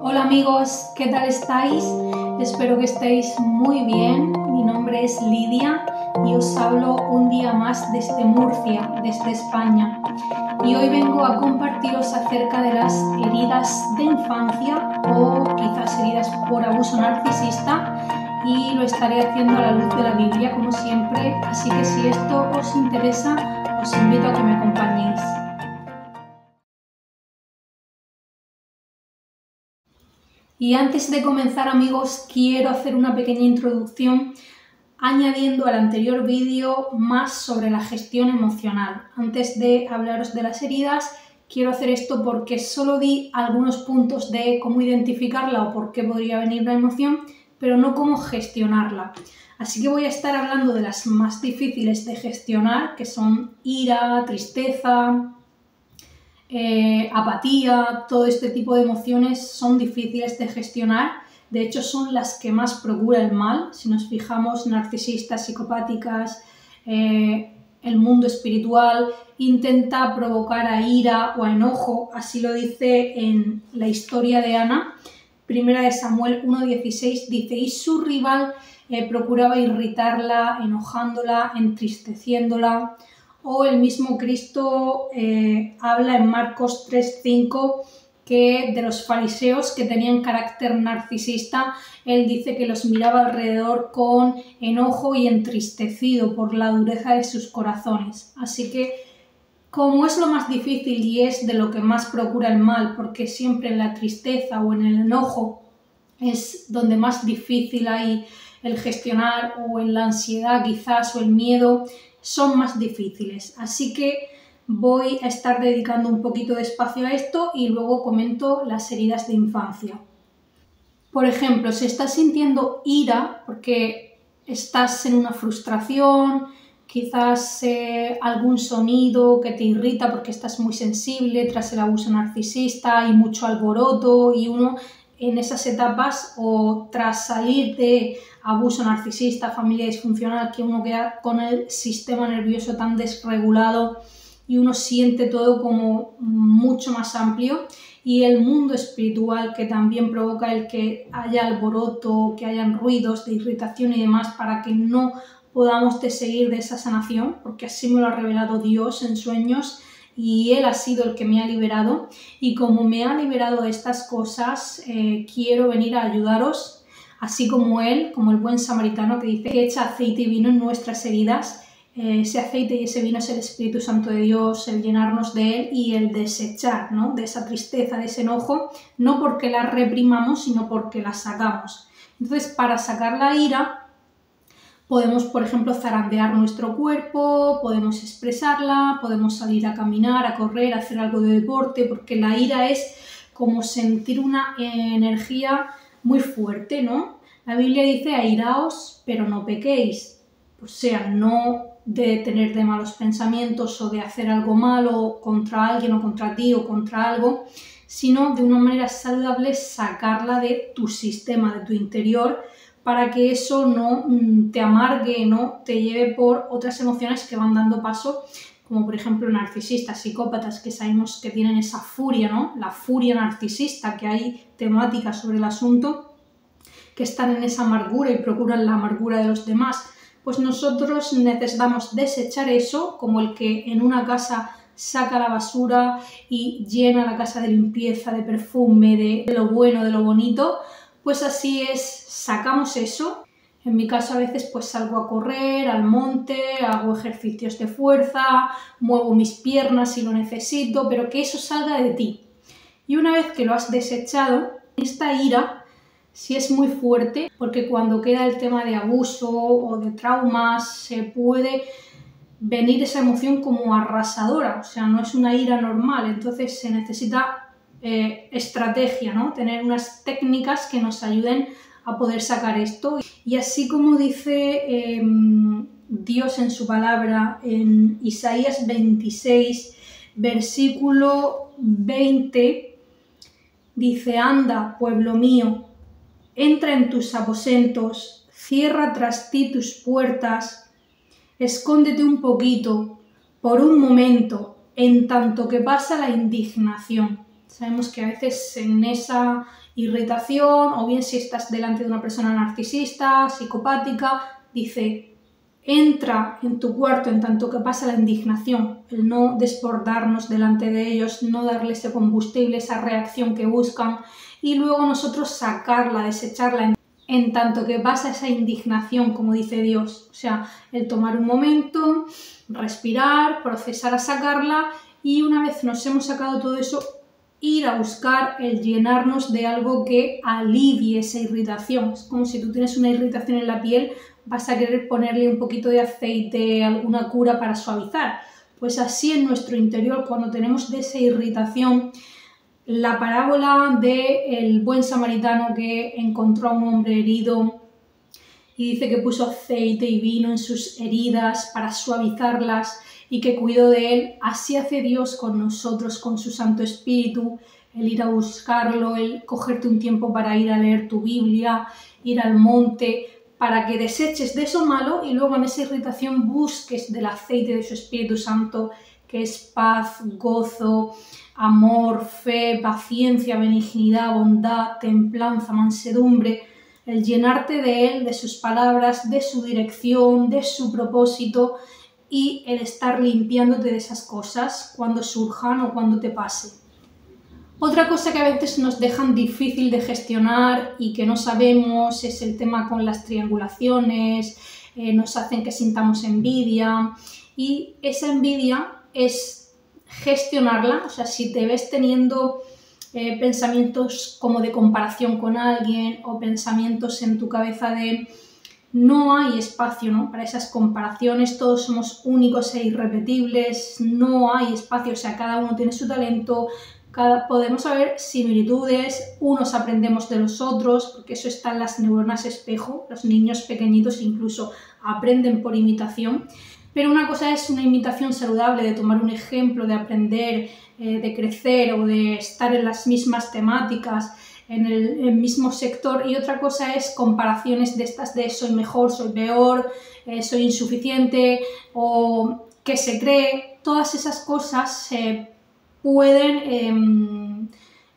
Hola amigos, ¿qué tal estáis? Espero que estéis muy bien. Mi nombre es Lidia y os hablo un día más desde Murcia, desde España. Y hoy vengo a compartiros acerca de las heridas de infancia o quizás heridas por abuso narcisista, y lo estaré haciendo a la luz de la Biblia como siempre, así que si esto os interesa, os invito a que me acompañéis. Y antes de comenzar, amigos, quiero hacer una pequeña introducción añadiendo al anterior vídeo más sobre la gestión emocional. Antes de hablaros de las heridas, quiero hacer esto porque solo di algunos puntos de cómo identificarla o por qué podría venir la emoción, pero no cómo gestionarla. Así que voy a estar hablando de las más difíciles de gestionar, que son ira, tristeza, apatía. Todo este tipo de emociones son difíciles de gestionar. De hecho, son las que más procura el mal. Si nos fijamos, narcisistas, psicopáticas, el mundo espiritual intenta provocar a ira o a enojo. Así lo dice en la historia de Ana, primera de Samuel 1:16, dice: y su rival procuraba irritarla, enojándola, entristeciéndola. O el mismo Cristo habla en Marcos 3:5 que de los fariseos que tenían carácter narcisista. Él dice que los miraba alrededor con enojo y entristecido por la dureza de sus corazones. Así que, como es lo más difícil y es de lo que más procura el mal, porque siempre en la tristeza o en el enojo es donde más difícil hay el gestionar, o en la ansiedad quizás, o el miedo, son más difíciles. Así que voy a estar dedicando un poquito de espacio a esto y luego comento las heridas de infancia. Por ejemplo, si estás sintiendo ira porque estás en una frustración, quizás algún sonido que te irrita porque estás muy sensible tras el abuso narcisista, hay mucho alboroto, y uno en esas etapas, o tras salir de abuso narcisista, familia disfuncional, que uno queda con el sistema nervioso tan desregulado y uno siente todo como mucho más amplio, y el mundo espiritual que también provoca el que haya alboroto, que hayan ruidos de irritación y demás, para que no podamos seguir de esa sanación, porque así me lo ha revelado Dios en sueños y Él ha sido el que me ha liberado. Y como me ha liberado de estas cosas, quiero venir a ayudaros, así como Él, como el buen samaritano que dice que echa aceite y vino en nuestras heridas. Ese aceite y ese vino es el Espíritu Santo de Dios, el llenarnos de Él y el desechar, ¿no?, de esa tristeza, de ese enojo, no porque la reprimamos, sino porque la sacamos. Entonces, para sacar la ira, podemos, por ejemplo, zarandear nuestro cuerpo, podemos expresarla, podemos salir a caminar, a correr, a hacer algo de deporte, porque la ira es como sentir una energía muy fuerte, ¿no? La Biblia dice: airaos, pero no pequéis. O sea, no de tener de malos pensamientos o de hacer algo malo contra alguien o contra ti o contra algo, sino de una manera saludable sacarla de tu sistema, de tu interior, para que eso no te amargue, no te lleve por otras emociones que van dando paso, como por ejemplo narcisistas, psicópatas, que sabemos que tienen esa furia, ¿no?, la furia narcisista, que hay temáticas sobre el asunto, que están en esa amargura y procuran la amargura de los demás. Pues nosotros necesitamos desechar eso, como el que en una casa saca la basura y llena la casa de limpieza, de perfume, de lo bueno, de lo bonito. Pues así es, sacamos eso. En mi caso a veces pues salgo a correr, al monte, hago ejercicios de fuerza, muevo mis piernas si lo necesito, pero que eso salga de ti. Y una vez que lo has desechado, esta ira, si es muy fuerte, porque cuando queda el tema de abuso o de traumas, se puede venir esa emoción como arrasadora, o sea, no es una ira normal, entonces se necesita estrategia, ¿no?, tener unas técnicas que nos ayuden a poder sacar esto. Y así como dice Dios en su palabra, en Isaías 26, versículo 20, dice: anda, pueblo mío, entra en tus aposentos, cierra tras ti tus puertas, escóndete un poquito, por un momento, en tanto que pasa la indignación. Sabemos que a veces en esa irritación, o bien si estás delante de una persona narcisista, psicopática, dice, entra en tu cuarto en tanto que pasa la indignación, el no desbordarnos delante de ellos, no darle ese combustible, esa reacción que buscan, y luego nosotros sacarla, desecharla en tanto que pasa esa indignación, como dice Dios. O sea, el tomar un momento, respirar, procesar a sacarla, y una vez nos hemos sacado todo eso, ir a buscar el llenarnos de algo que alivie esa irritación. Es como si tú tienes una irritación en la piel, vas a querer ponerle un poquito de aceite, alguna cura para suavizar. Pues así en nuestro interior, cuando tenemos de esa irritación, la parábola del buen samaritano que encontró a un hombre herido y dice que puso aceite y vino en sus heridas para suavizarlas y que cuidó de él, así hace Dios con nosotros, con su Santo Espíritu, el ir a buscarlo, el cogerte un tiempo para ir a leer tu Biblia, ir al monte, para que deseches de eso malo y luego en esa irritación busques del aceite de su Espíritu Santo, que es paz, gozo, amor, fe, paciencia, benignidad, bondad, templanza, mansedumbre, el llenarte de él, de sus palabras, de su dirección, de su propósito, y el estar limpiándote de esas cosas cuando surjan o cuando te pase. Otra cosa que a veces nos dejan difícil de gestionar y que no sabemos es el tema con las triangulaciones, nos hacen que sintamos envidia, y esa envidia es gestionarla. O sea, si te ves teniendo pensamientos como de comparación con alguien o pensamientos en tu cabeza de no hay espacio, ¿no?, para esas comparaciones, todos somos únicos e irrepetibles, no hay espacio, o sea, cada uno tiene su talento, podemos haber similitudes, unos aprendemos de los otros, porque eso está en las neuronas espejo, los niños pequeñitos incluso aprenden por imitación, pero una cosa es una imitación saludable, de tomar un ejemplo, de aprender, de crecer o de estar en las mismas temáticas, en el mismo sector, y otra cosa es comparaciones de estas de soy mejor, soy peor, soy insuficiente o que se cree. Todas esas cosas pueden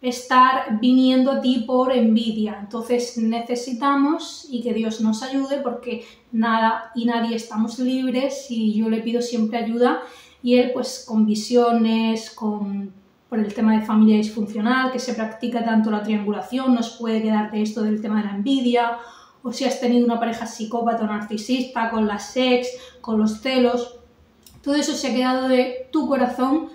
estar viniendo a ti por envidia. Entonces necesitamos, y que Dios nos ayude, porque nada y nadie estamos libres, y yo le pido siempre ayuda, y Él pues con visiones, por el tema de familia disfuncional, que se practica tanto la triangulación, nos puede quedar de esto del tema de la envidia, o si has tenido una pareja psicópata o narcisista, con las sex, con los celos, todo eso se ha quedado de tu corazón.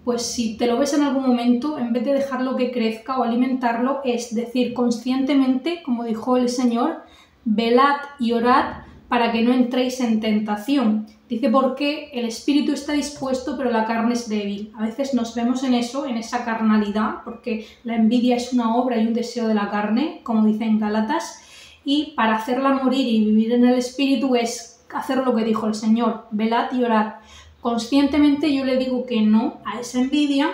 Pues si te lo ves en algún momento, en vez de dejarlo que crezca o alimentarlo, es decir conscientemente, como dijo el Señor, velad y orad para que no entréis en tentación. Dice, porque el espíritu está dispuesto, pero la carne es débil. A veces nos vemos en eso, en esa carnalidad, porque la envidia es una obra y un deseo de la carne, como dice en Gálatas, y para hacerla morir y vivir en el espíritu es hacer lo que dijo el Señor, velad y orad. Conscientemente yo le digo que no a esa envidia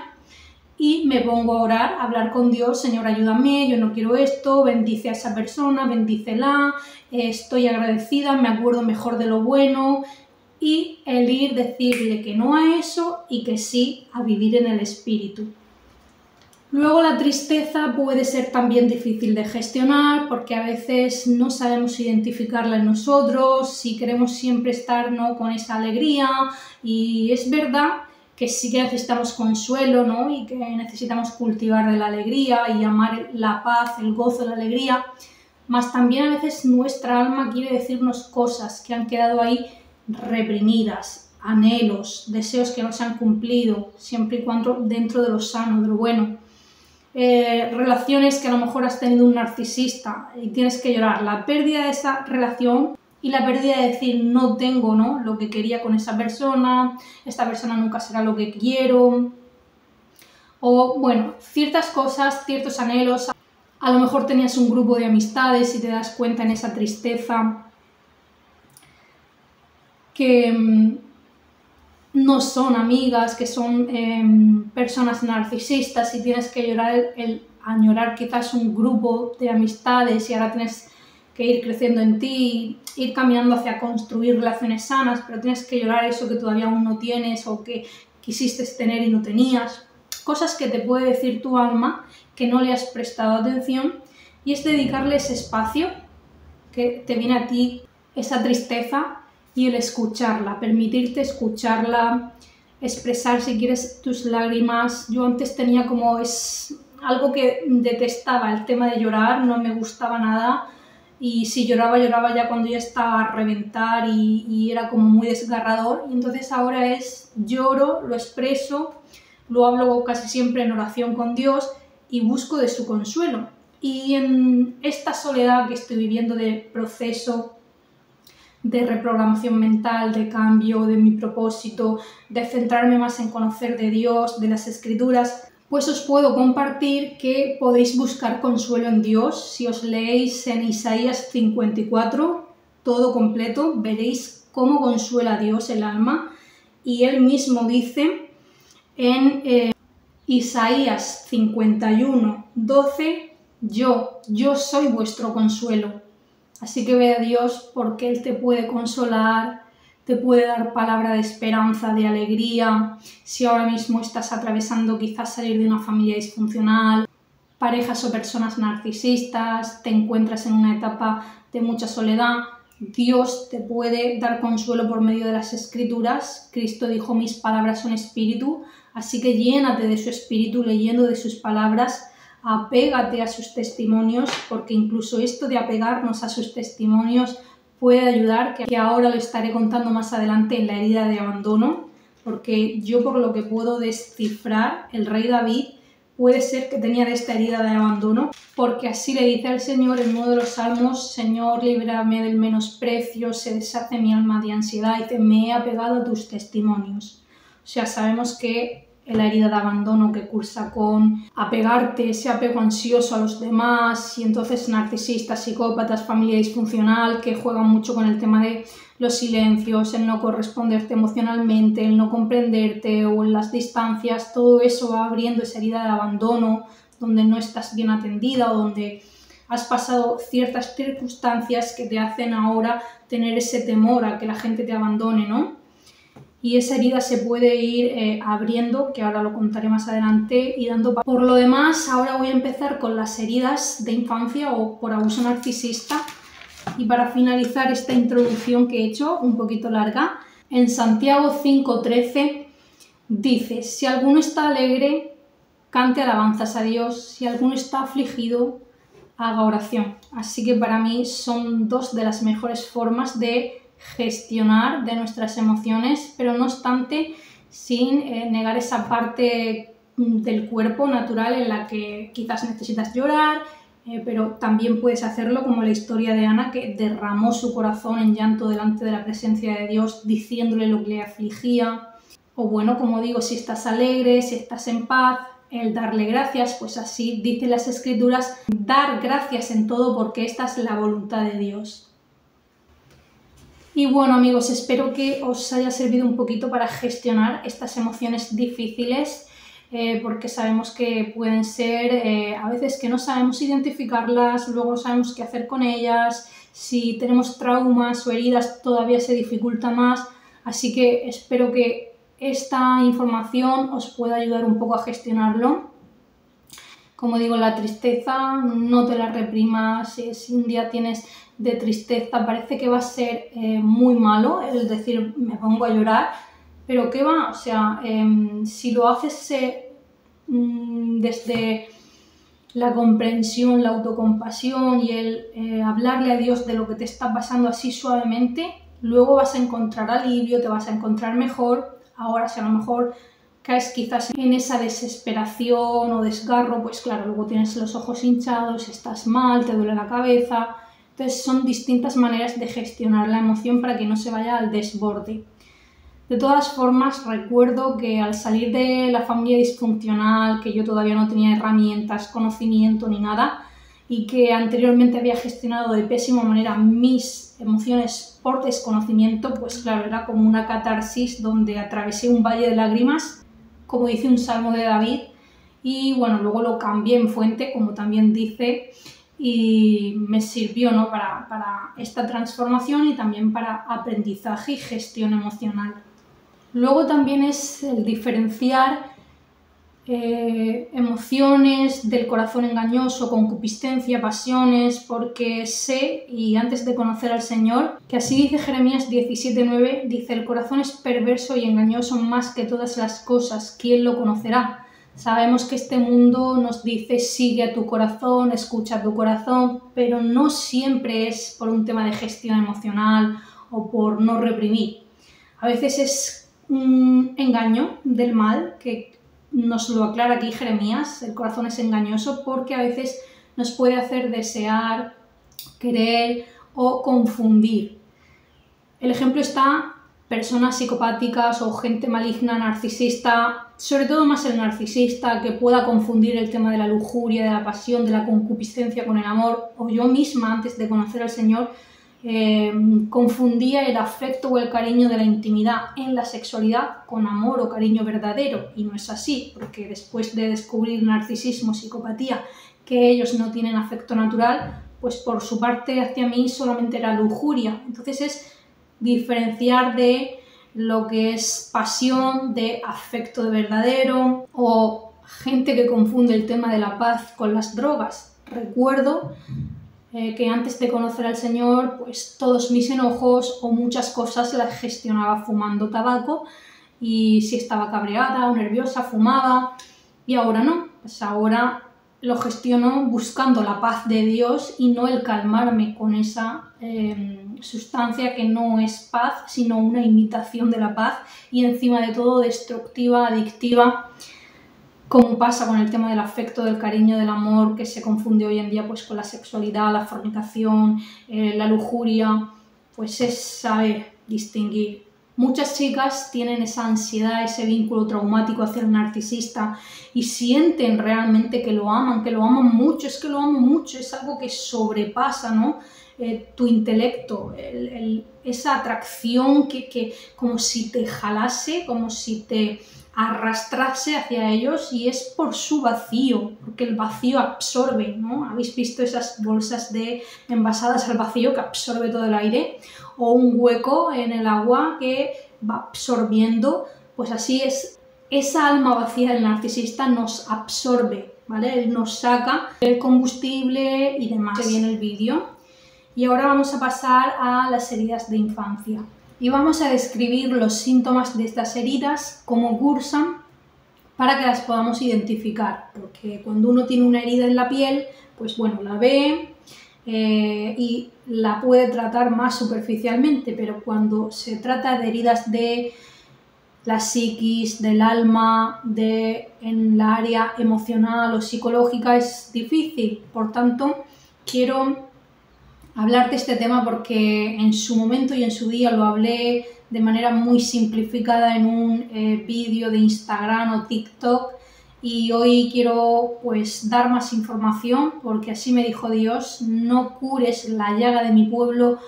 y me pongo a orar, a hablar con Dios, Señor, ayúdame, yo no quiero esto, bendice a esa persona, bendícela, estoy agradecida, me acuerdo mejor de lo bueno, y el ir decirle que no a eso y que sí a vivir en el espíritu. Luego la tristeza puede ser también difícil de gestionar, porque a veces no sabemos identificarla en nosotros y queremos siempre estar, ¿no?, con esa alegría, y es verdad que sí que necesitamos consuelo, ¿no?, y que necesitamos cultivar de la alegría y amar la paz, el gozo, la alegría, mas también a veces nuestra alma quiere decirnos cosas que han quedado ahí reprimidas, anhelos, deseos que no se han cumplido, siempre y cuando dentro de lo sano, de lo bueno. Relaciones que a lo mejor has tenido un narcisista y tienes que llorar, la pérdida de esa relación y la pérdida de decir no tengo, ¿no?, lo que quería con esa persona, esta persona nunca será lo que quiero, o bueno, ciertas cosas, ciertos anhelos. A lo mejor tenías un grupo de amistades y te das cuenta en esa tristeza que no son amigas, que son personas narcisistas, y tienes que llorar el añorar quizás un grupo de amistades, y ahora tienes que ir creciendo en ti, ir caminando hacia construir relaciones sanas, pero tienes que llorar eso que todavía aún no tienes o que quisiste tener y no tenías. cosas que te puede decir tu alma que no le has prestado atención, y es dedicarle ese espacio que te viene a ti, esa tristeza, y el escucharla, permitirte escucharla, expresar si quieres tus lágrimas. Yo antes tenía como algo que detestaba, el tema de llorar, no me gustaba nada, y si lloraba ya cuando ya estaba a reventar y era como muy desgarrador, y entonces ahora lloro, lo expreso, lo hablo casi siempre en oración con Dios y busco de su consuelo. Y en esta soledad que estoy viviendo de proceso, de reprogramación mental, de cambio de mi propósito, de centrarme más en conocer de Dios, de las Escrituras, pues os puedo compartir que podéis buscar consuelo en Dios. Si os leéis en Isaías 54, todo completo, veréis cómo consuela a Dios el alma, y Él mismo dice en Isaías 51, 12, yo soy vuestro consuelo. Así que ve a Dios porque Él te puede consolar, te puede dar palabra de esperanza, de alegría. Si ahora mismo estás atravesando quizás salir de una familia disfuncional, parejas o personas narcisistas, te encuentras en una etapa de mucha soledad, Dios te puede dar consuelo por medio de las Escrituras. Cristo dijo: mis palabras son espíritu, así que llénate de su espíritu leyendo de sus palabras. Apégate a sus testimonios, porque incluso esto de apegarnos a sus testimonios puede ayudar, que ahora lo estaré contando más adelante en la herida de abandono, porque yo, por lo que puedo descifrar, el rey David puede ser que tenía de esta herida de abandono, porque así le dice al Señor en uno de los salmos: Señor, líbrame del menosprecio, se deshace mi alma de ansiedad, y dice: me he apegado a tus testimonios. O sea, sabemos que la herida de abandono que cursa con apegarte, ese apego ansioso a los demás, y entonces narcisistas, psicópatas, familia disfuncional, que juegan mucho con el tema de los silencios, el no corresponderte emocionalmente, el no comprenderte, o en las distancias, todo eso va abriendo esa herida de abandono, donde no estás bien atendida o donde has pasado ciertas circunstancias que te hacen ahora tener ese temor a que la gente te abandone, ¿no? Y esa herida se puede ir abriendo, que ahora lo contaré más adelante, y dando paso. Por lo demás, ahora voy a empezar con las heridas de infancia o por abuso narcisista. Y para finalizar esta introducción que he hecho, un poquito larga, en Santiago 5:13 dice: si alguno está alegre, cante alabanzas a Dios; si alguno está afligido, haga oración. Así que para mí son dos de las mejores formas de gestionar de nuestras emociones, pero no obstante sin negar esa parte del cuerpo natural en la que quizás necesitas llorar, pero también puedes hacerlo como la historia de Ana, que derramó su corazón en llanto delante de la presencia de Dios, diciéndole lo que le afligía. O bueno, como digo, si estás alegre, si estás en paz, el darle gracias, pues así dicen las Escrituras: dar gracias en todo, porque esta es la voluntad de Dios. Y bueno, amigos, espero que os haya servido un poquito para gestionar estas emociones difíciles, porque sabemos que pueden ser a veces que no sabemos identificarlas, luego no sabemos qué hacer con ellas. Si tenemos traumas o heridas todavía se dificulta más, así que espero que esta información os pueda ayudar un poco a gestionarlo. Como digo, la tristeza no te la reprimas. Si un día tienes de tristeza, parece que va a ser muy malo, es decir, me pongo a llorar, pero ¿qué va? O sea, si lo haces desde la comprensión, la autocompasión y el hablarle a Dios de lo que te está pasando así suavemente, luego vas a encontrar alivio, te vas a encontrar mejor. Ahora, si a lo mejor caes quizás en esa desesperación o desgarro, pues claro, luego tienes los ojos hinchados, estás mal, te duele la cabeza. Entonces son distintas maneras de gestionar la emoción para que no se vaya al desborde. De todas formas, recuerdo que al salir de la familia disfuncional, que yo todavía no tenía herramientas, conocimiento ni nada, y que anteriormente había gestionado de pésima manera mis emociones por desconocimiento, pues claro, era como una catarsis donde atravesé un valle de lágrimas, como dice un salmo de David, y bueno, luego lo cambié en fuente, como también dice, y me sirvió, ¿no?, para esta transformación y también para aprendizaje y gestión emocional. Luego también es el diferenciar emociones del corazón engañoso, concupiscencia, pasiones, porque sé, y antes de conocer al Señor, que así dice Jeremías 17:9, dice: el corazón es perverso y engañoso más que todas las cosas, ¿quién lo conocerá? Sabemos que este mundo nos dice: sigue a tu corazón, escucha a tu corazón, pero no siempre es por un tema de gestión emocional o por no reprimir. A veces es un engaño del mal, que nos lo aclara aquí Jeremías. El corazón es engañoso porque a veces nos puede hacer desear, querer o confundir. El ejemplo está personas psicopáticas o gente maligna, narcisista, sobre todo más el narcisista, que pueda confundir el tema de la lujuria, de la pasión, de la concupiscencia con el amor. O yo misma, antes de conocer al Señor, confundía el afecto o el cariño de la intimidad en la sexualidad con amor o cariño verdadero, y no es así, porque después de descubrir narcisismo, psicopatía, que ellos no tienen afecto natural, pues por su parte hacia mí solamente era lujuria. Entonces es diferenciar de lo que es pasión, de afecto de verdadero, o gente que confunde el tema de la paz con las drogas. Recuerdo que antes de conocer al Señor, pues todos mis enojos o muchas cosas las gestionaba fumando tabaco, y si estaba cabreada o nerviosa fumaba, y ahora no, pues ahora lo gestiono buscando la paz de Dios y no el calmarme con esa sustancia que no es paz, sino una imitación de la paz, y encima de todo destructiva, adictiva, como pasa con el tema del afecto, del cariño, del amor, que se confunde hoy en día pues con la sexualidad, la fornicación, la lujuria. Pues es saber distinguir. Muchas chicas tienen esa ansiedad, ese vínculo traumático hacia el narcisista, y sienten realmente que lo aman mucho. Es que lo amo mucho, es algo que sobrepasa, ¿no? Tu intelecto, esa atracción que como si te jalase, como si te arrastrarse hacia ellos, y es por su vacío, porque el vacío absorbe, ¿no? ¿Habéis visto esas bolsas envasadas al vacío que absorbe todo el aire? O un hueco en el agua que va absorbiendo. Pues así es, esa alma vacía del narcisista nos absorbe, ¿vale? Él nos saca el combustible y demás. Se viene el vídeo. Y ahora vamos a pasar a las heridas de infancia. Y vamos a describir los síntomas de estas heridas, cómo cursan, para que las podamos identificar. Porque cuando uno tiene una herida en la piel, pues bueno, la ve y la puede tratar más superficialmente, pero cuando se trata de heridas de la psiquis, del alma, en la área emocional o psicológica, es difícil. Por tanto, quiero hablar de este tema porque en su momento y en su día lo hablé de manera muy simplificada en un vídeo de Instagram o TikTok, y hoy quiero pues dar más información, porque así me dijo Dios: no cures la llaga de mi pueblo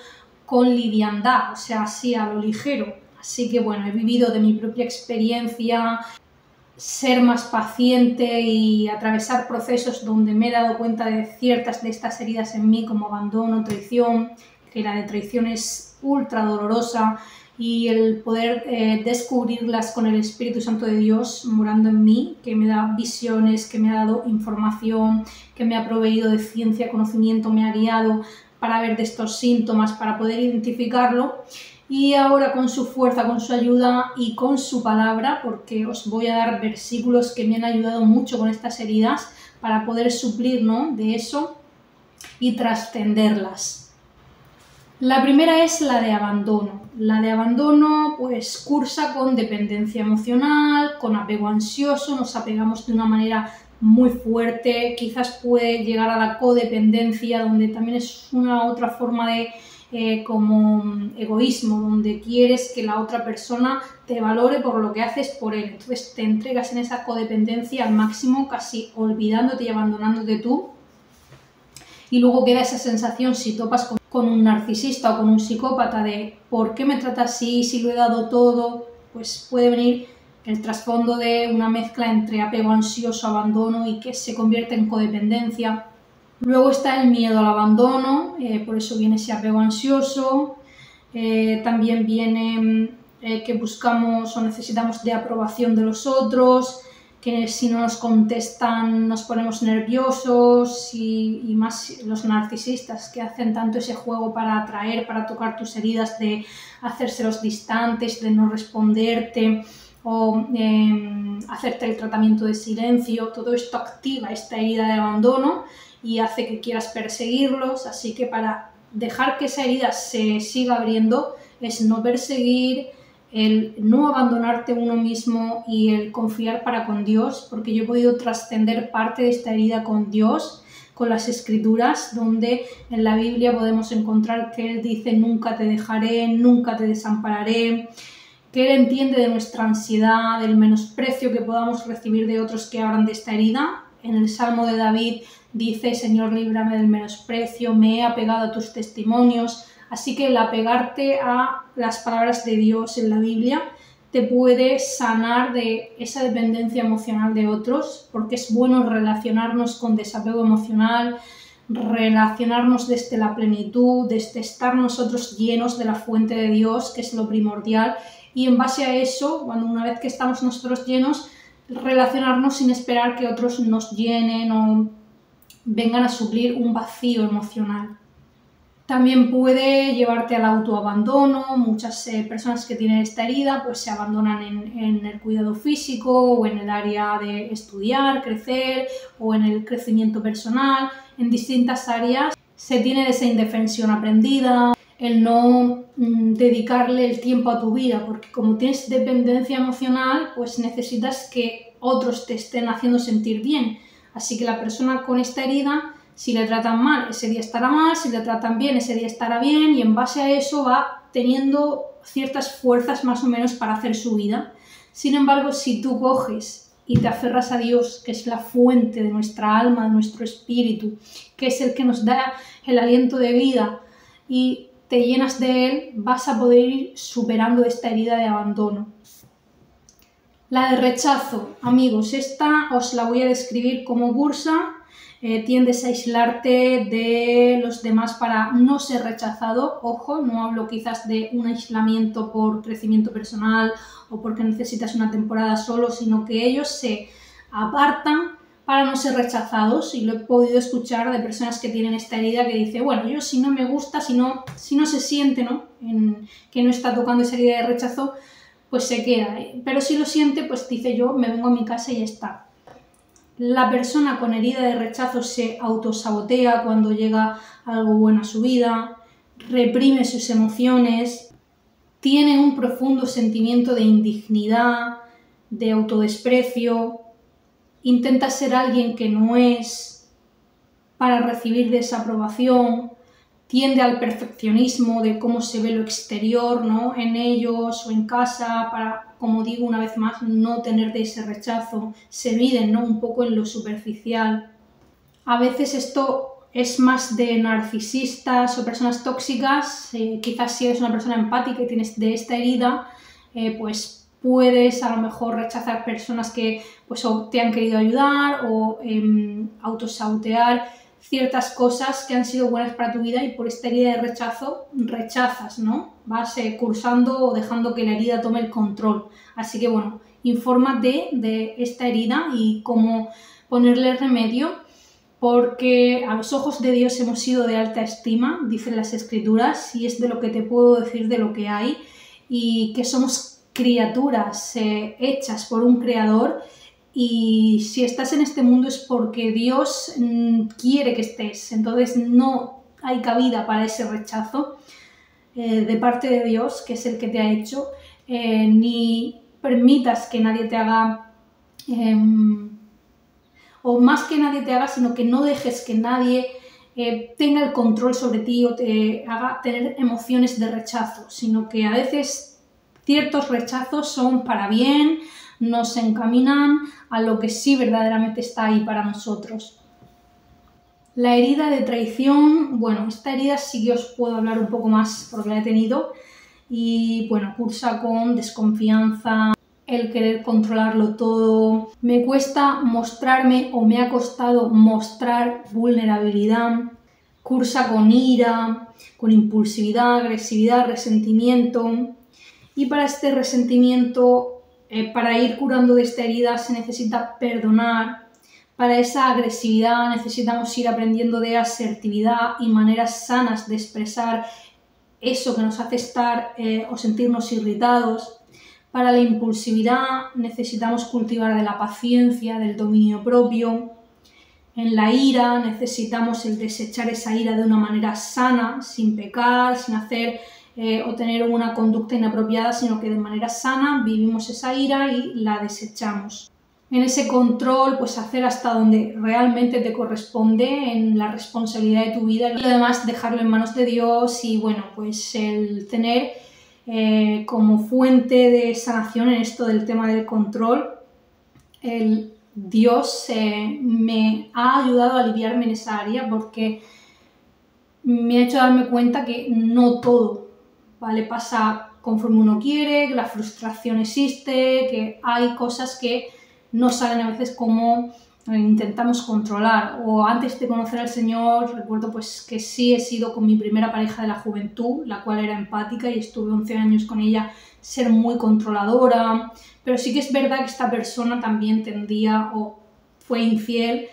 con liviandad, o sea, así a lo ligero. Así que bueno, he vivido de mi propia experiencia ser más paciente y atravesar procesos donde me he dado cuenta de ciertas de estas heridas en mí, como abandono, traición, que la de traición es ultra dolorosa, y el poder descubrirlas con el Espíritu Santo de Dios morando en mí, que me da visiones, que me ha dado información, que me ha proveído de ciencia, conocimiento, me ha guiado para ver de estos síntomas, para poder identificarlo. Y ahora con su fuerza, con su ayuda y con su palabra, porque os voy a dar versículos que me han ayudado mucho con estas heridas para poder suplir, ¿no?, de eso y trascenderlas. La primera es la de abandono. La de abandono pues cursa con dependencia emocional, con apego ansioso, nos apegamos de una manera muy fuerte, quizás puede llegar a la codependencia, donde también es una otra forma de como egoísmo, donde quieres que la otra persona te valore por lo que haces por él. Entonces te entregas en esa codependencia al máximo, casi olvidándote y abandonándote tú, y luego queda esa sensación, si topas con un narcisista o con un psicópata, de ¿por qué me trata así si lo he dado todo? Pues puede venir el trasfondo de una mezcla entre apego ansioso, abandono, y que se convierte en codependencia. Luego está el miedo al abandono, por eso viene ese apego ansioso. También viene que buscamos o necesitamos de aprobación de los otros, que si no nos contestan nos ponemos nerviosos y más los narcisistas que hacen tanto ese juego para atraer, para tocar tus heridas, de hacérselos distantes, de no responderte o hacerte el tratamiento de silencio. Todo esto activa esta herida de abandono y hace que quieras perseguirlos, así que para dejar que esa herida se siga abriendo es no perseguir, el no abandonarte uno mismo y el confiar para con Dios, porque yo he podido trascender parte de esta herida con Dios, con las Escrituras, donde en la Biblia podemos encontrar que Él dice: nunca te dejaré, nunca te desampararé, que Él entiende de nuestra ansiedad, del menosprecio que podamos recibir de otros que hablan de esta herida. En el Salmo de David dice: Señor, líbrame del menosprecio, me he apegado a tus testimonios. Así que el apegarte a las palabras de Dios en la Biblia te puede sanar de esa dependencia emocional de otros, porque es bueno relacionarnos con desapego emocional, relacionarnos desde la plenitud, desde estar nosotros llenos de la fuente de Dios, que es lo primordial, y en base a eso, una vez que estamos nosotros llenos, relacionarnos sin esperar que otros nos llenen o vengan a suplir un vacío emocional. También puede llevarte al autoabandono. Muchas personas que tienen esta herida pues se abandonan en el cuidado físico o en el área de estudiar, crecer o en el crecimiento personal. En distintas áreas se tiene esa indefensión aprendida, el no dedicarle el tiempo a tu vida, porque como tienes dependencia emocional, pues necesitas que otros te estén haciendo sentir bien. Así que la persona con esta herida, si le tratan mal, ese día estará mal, si le tratan bien, ese día estará bien, y en base a eso va teniendo ciertas fuerzas más o menos para hacer su vida. Sin embargo, si tú coges y te aferras a Dios, que es la fuente de nuestra alma, de nuestro espíritu, que es el que nos da el aliento de vida, y te llenas de Él, vas a poder ir superando esta herida de abandono. La de rechazo, amigos, esta os la voy a describir como bursa. Tiendes a aislarte de los demás para no ser rechazado. Ojo, no hablo quizás de un aislamiento por crecimiento personal o porque necesitas una temporada solo, sino que ellos se apartan para no ser rechazados. Y lo he podido escuchar de personas que tienen esta herida que dice: bueno, yo si no me gusta, si no se siente, ¿no?, que no está tocando esa herida de rechazo, pues se queda. Pero si lo siente, pues dice: yo me vengo a mi casa y ya está. La persona con herida de rechazo se autosabotea cuando llega algo bueno a su vida, reprime sus emociones, tiene un profundo sentimiento de indignidad, de autodesprecio, intenta ser alguien que no es para recibir desaprobación, tiende al perfeccionismo de cómo se ve lo exterior, ¿no?, en ellos o en casa, para, como digo una vez más, no tener de ese rechazo. Se miden, ¿no?, un poco en lo superficial. A veces esto es más de narcisistas o personas tóxicas. Quizás si eres una persona empática y tienes de esta herida, pues puedes a lo mejor rechazar personas que pues o te han querido ayudar o autosabotear ciertas cosas que han sido buenas para tu vida, y por esta herida de rechazo rechazas, ¿no? Vas cursando o dejando que la herida tome el control. Así que bueno, infórmate de esta herida y cómo ponerle remedio, porque a los ojos de Dios hemos sido de alta estima, dicen las Escrituras, y es de lo que te puedo decir de lo que hay, y que somos criaturas hechas por un creador. Y si estás en este mundo es porque Dios quiere que estés. Entonces no hay cabida para ese rechazo de parte de Dios, que es el que te ha hecho, ni permitas que nadie te haga, o más que nadie te haga, sino que no dejes que nadie tenga el control sobre ti o te haga tener emociones de rechazo, sino que a veces ciertos rechazos son para bien, nos encaminan a lo que sí verdaderamente está ahí para nosotros. La herida de traición, bueno, esta herida sí que os puedo hablar un poco más porque la he tenido, y bueno, cursa con desconfianza, el querer controlarlo todo. Me cuesta mostrarme, o me ha costado mostrar vulnerabilidad. Cursa con ira, con impulsividad, agresividad, resentimiento. Y para este resentimiento para ir curando de esta herida se necesita perdonar. Para esa agresividad necesitamos ir aprendiendo de asertividad y maneras sanas de expresar eso que nos hace estar o sentirnos irritados. Para la impulsividad necesitamos cultivar de la paciencia, del dominio propio. En la ira necesitamos el desechar esa ira de una manera sana, sin pecar, sin hacer o tener una conducta inapropiada, sino que de manera sana vivimos esa ira y la desechamos. En ese control, pues hacer hasta donde realmente te corresponde en la responsabilidad de tu vida y además dejarlo en manos de Dios y bueno, pues el tener como fuente de sanación en esto del tema del control, el Dios me ha ayudado a aliviarme en esa área porque me ha hecho darme cuenta que no todo, ¿vale? Pasa conforme uno quiere, que la frustración existe, que hay cosas que no salen a veces como intentamos controlar. O antes de conocer al Señor, recuerdo pues que sí he sido con mi primera pareja de la juventud, la cual era empática y estuve 11 años con ella, ser muy controladora, pero sí que es verdad que esta persona también tendía o fue infiel,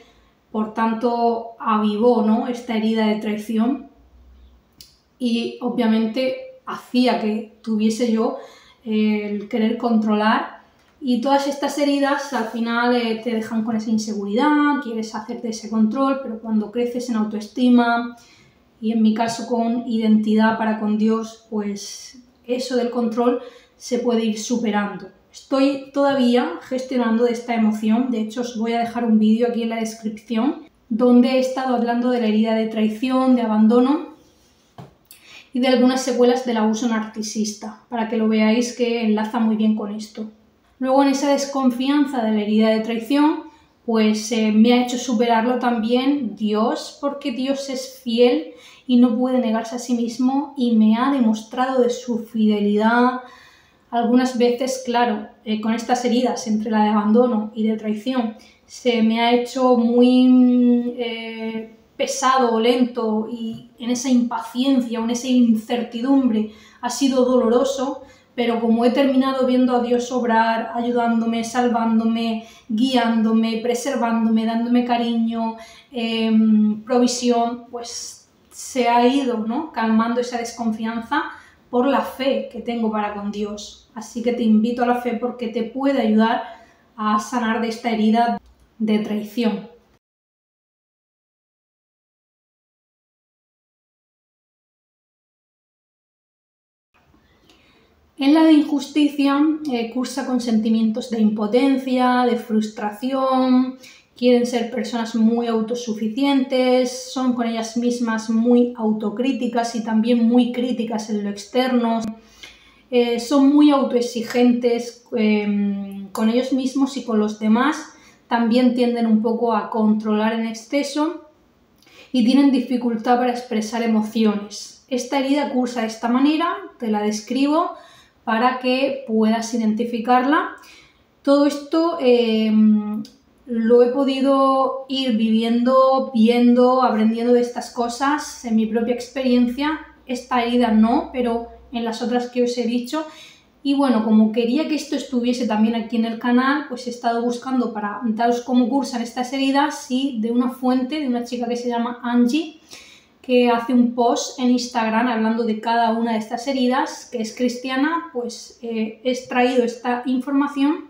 por tanto avivó, ¿no?, esta herida de traición y obviamente hacía que tuviese yo el querer controlar. Y todas estas heridas al final te dejan con esa inseguridad, quieres hacerte ese control, pero cuando creces en autoestima y en mi caso con identidad para con Dios, pues eso del control se puede ir superando. Estoy todavía gestionando de esta emoción, de hecho os voy a dejar un vídeo aquí en la descripción donde he estado hablando de la herida de traición, de abandono y de algunas secuelas del abuso narcisista, para que lo veáis que enlaza muy bien con esto. Luego en esa desconfianza de la herida de traición, pues me ha hecho superarlo también Dios, porque Dios es fiel y no puede negarse a sí mismo y me ha demostrado de su fidelidad. Algunas veces, claro, con estas heridas entre la de abandono y de traición, se me ha hecho muy pesado o lento y en esa impaciencia o en esa incertidumbre ha sido doloroso. Pero como he terminado viendo a Dios obrar, ayudándome, salvándome, guiándome, preservándome, dándome cariño, provisión, pues se ha ido, ¿no?, calmando esa desconfianza por la fe que tengo para con Dios. Así que te invito a la fe porque te puede ayudar a sanar de esta herida de traición. En la de injusticia cursa con sentimientos de impotencia, de frustración, quieren ser personas muy autosuficientes, son con ellas mismas muy autocríticas y también muy críticas en lo externo, son muy autoexigentes con ellos mismos y con los demás, también tienden un poco a controlar en exceso y tienen dificultad para expresar emociones. Esta herida cursa de esta manera, te la describo para que puedas identificarla. Todo esto lo he podido ir viviendo, viendo, aprendiendo de estas cosas en mi propia experiencia. Esta herida no, pero en las otras que os he dicho. Y bueno, como quería que esto estuviese también aquí en el canal, pues he estado buscando para daros cómo cursan estas heridas y de una fuente, de una chica que se llama Angie, que hace un post en Instagram hablando de cada una de estas heridas, que es cristiana, pues he extraído esta información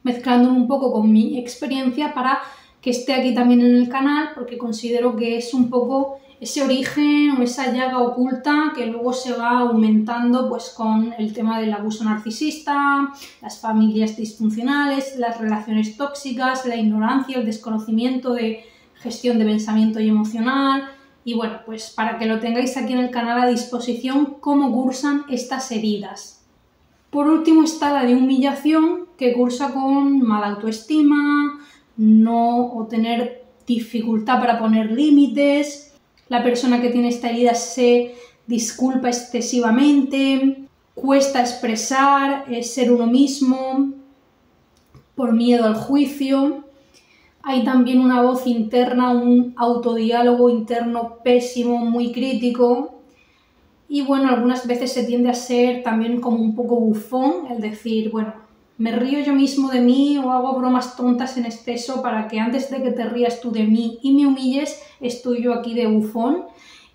mezclándolo un poco con mi experiencia para que esté aquí también en el canal, porque considero que es un poco ese origen o esa llaga oculta que luego se va aumentando pues con el tema del abuso narcisista, las familias disfuncionales, las relaciones tóxicas, la ignorancia, el desconocimiento de gestión de pensamiento y emocional. Y bueno, pues para que lo tengáis aquí en el canal a disposición, cómo cursan estas heridas. Por último está la de humillación, que cursa con mala autoestima, o tener dificultad para poner límites. La persona que tiene esta herida se disculpa excesivamente, cuesta expresar, ser uno mismo, por miedo al juicio. Hay también una voz interna, un autodiálogo interno pésimo, muy crítico. Y bueno, algunas veces se tiende a ser también como un poco bufón, el decir, bueno, me río yo mismo de mí o hago bromas tontas en exceso para que antes de que te rías tú de mí y me humilles, estoy yo aquí de bufón.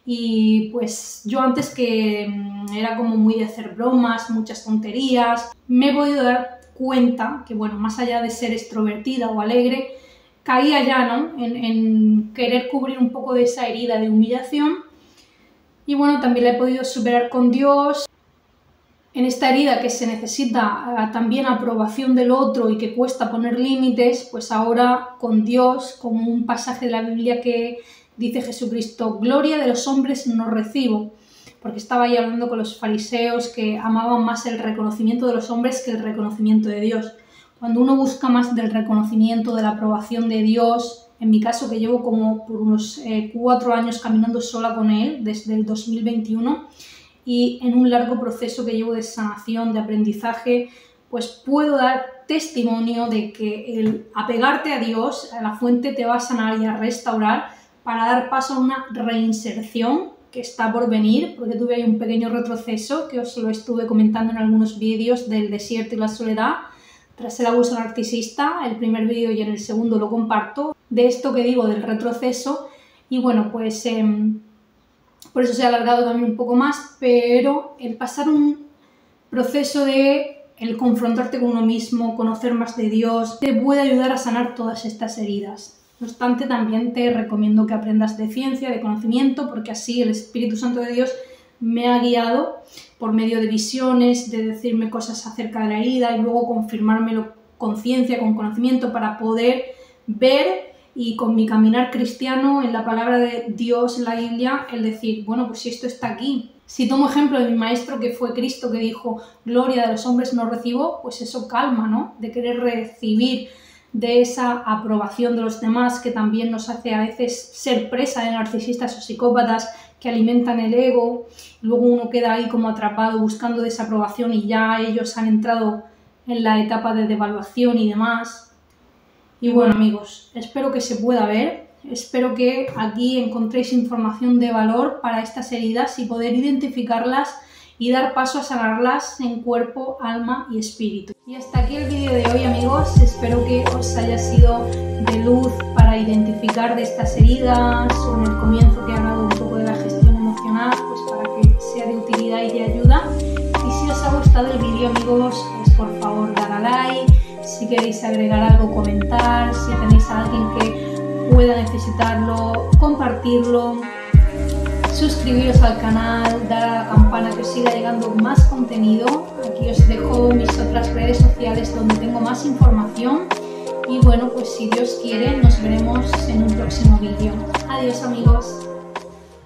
Y pues yo antes que era como muy de hacer bromas, muchas tonterías, me he podido dar cuenta que, bueno, más allá de ser extrovertida o alegre, caía ya, ¿no?, en querer cubrir un poco de esa herida de humillación. Y bueno, también la he podido superar con Dios. En esta herida que se necesita también aprobación del otro y que cuesta poner límites, pues ahora con Dios, como un pasaje de la Biblia que dice Jesucristo, gloria de los hombres no recibo, porque estaba ahí hablando con los fariseos que amaban más el reconocimiento de los hombres que el reconocimiento de Dios. Cuando uno busca más del reconocimiento, de la aprobación de Dios, en mi caso que llevo como por unos 4 años caminando sola con Él, desde el 2021, y en un largo proceso que llevo de sanación, de aprendizaje, pues puedo dar testimonio de que el apegarte a Dios, a la fuente, te va a sanar y a restaurar para dar paso a una reinserción que está por venir, porque tuve ahí un pequeño retroceso que os lo estuve comentando en algunos vídeos del desierto y la soledad, tras el abuso narcisista. El primer vídeo y en el segundo lo comparto, de esto que digo del retroceso, y bueno, pues por eso se ha alargado también un poco más, pero el pasar un proceso de el confrontarte con uno mismo, conocer más de Dios, te puede ayudar a sanar todas estas heridas. No obstante, también te recomiendo que aprendas de ciencia, de conocimiento, porque así el Espíritu Santo de Dios me ha guiado por medio de visiones, de decirme cosas acerca de la herida y luego confirmármelo con ciencia, con conocimiento, para poder ver y con mi caminar cristiano en la palabra de Dios, en la Biblia, el decir, bueno, pues si esto está aquí. Si tomo ejemplo de mi maestro que fue Cristo, que dijo, gloria de los hombres no recibo, pues eso calma, ¿no?, de querer recibir de esa aprobación de los demás, que también nos hace a veces ser presa de narcisistas o psicópatas que alimentan el ego. Luego uno queda ahí como atrapado buscando desaprobación y ya ellos han entrado en la etapa de devaluación y demás. Y bueno, amigos, espero que se pueda ver, espero que aquí encontréis información de valor para estas heridas y poder identificarlas y dar paso a sanarlas en cuerpo, alma y espíritu. Y hasta aquí el vídeo de hoy, amigos. Espero que os haya sido de luz para identificar de estas heridas, o en el comienzo que he hablado un poco de la gestión emocional, pues para que sea de utilidad y de ayuda. Y si os ha gustado el vídeo, amigos, pues por favor dar a like. Si queréis agregar algo, comentar. Si tenéis a alguien que pueda necesitarlo, compartirlo. Suscribiros al canal, dar a la campana que os siga llegando más contenido. Aquí os dejo mis otras redes sociales donde tengo más información. Y bueno, pues si Dios quiere, nos veremos en un próximo vídeo. Adiós, amigos.